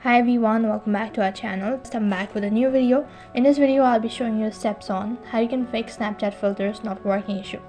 Hi everyone, welcome back to our channel. I'm back with a new video. In this video, I'll be showing you steps on how you can fix Snapchat filters not working issue.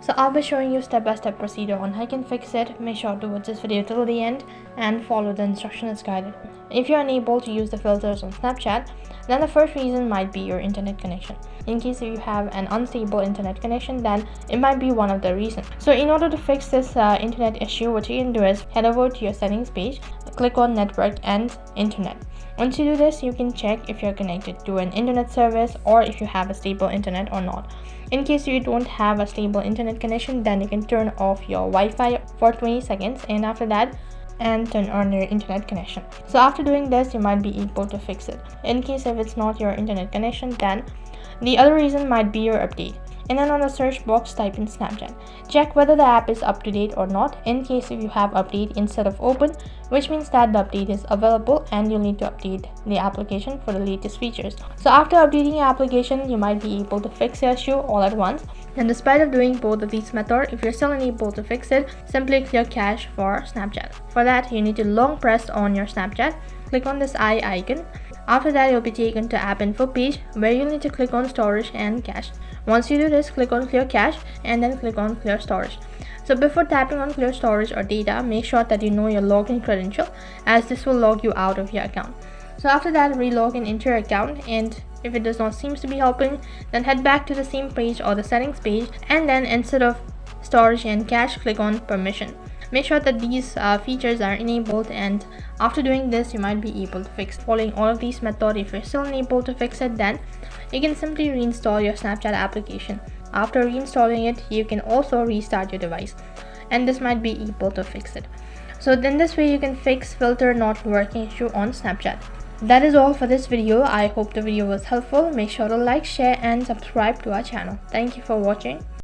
So I'll be showing you step-by-step procedure on how you can fix it. Make sure to watch this video till the end and follow the instruction as guided. If you're unable to use the filters on Snapchat, then the first reason might be your internet connection. In case if you have an unstable internet connection, then it might be one of the reasons. So in order to fix this internet issue, what you can do is head over to your settings page, click on network and internet. Once you do this, you can check if you're connected to an internet service or if you have a stable internet or not. In case you don't have a stable internet connection, then you can turn off your Wi-Fi for 20 seconds and after that and turn on your internet connection. So after doing this, you might be able to fix it. In case if it's not your internet connection, then the other reason might be your update. And then on the search box, type in Snapchat. Check whether the app is up to date or not. In case if you have update instead of open, which means that the update is available and you'll need to update the application for the latest features. So after updating your application, you might be able to fix the issue all at once. And despite of doing both of these methods, if you're still unable to fix it, simply clear cache for Snapchat. For that, you need to long press on your Snapchat. Click on this eye icon. After that, you'll be taken to app info page where you'll need to click on storage and cache. Once you do this, click on clear cache and then click on clear storage. So before tapping on clear storage or data, make sure that you know your login credential, as this will log you out of your account. So after that, re-login into your account, and if it does not seem to be helping, then head back to the same page or the settings page, and then instead of storage and cache, click on permission. Make sure that these features are enabled, and after doing this, you might be able to fix. Following all of these methods, if you're still unable to fix it, then you can simply reinstall your Snapchat application. After reinstalling it, you can also restart your device, and this might be able to fix it. So then this way you can fix filter not working issue on Snapchat. That is all for this video. I hope the video was helpful. Make sure to like, share and subscribe to our channel. Thank you for watching.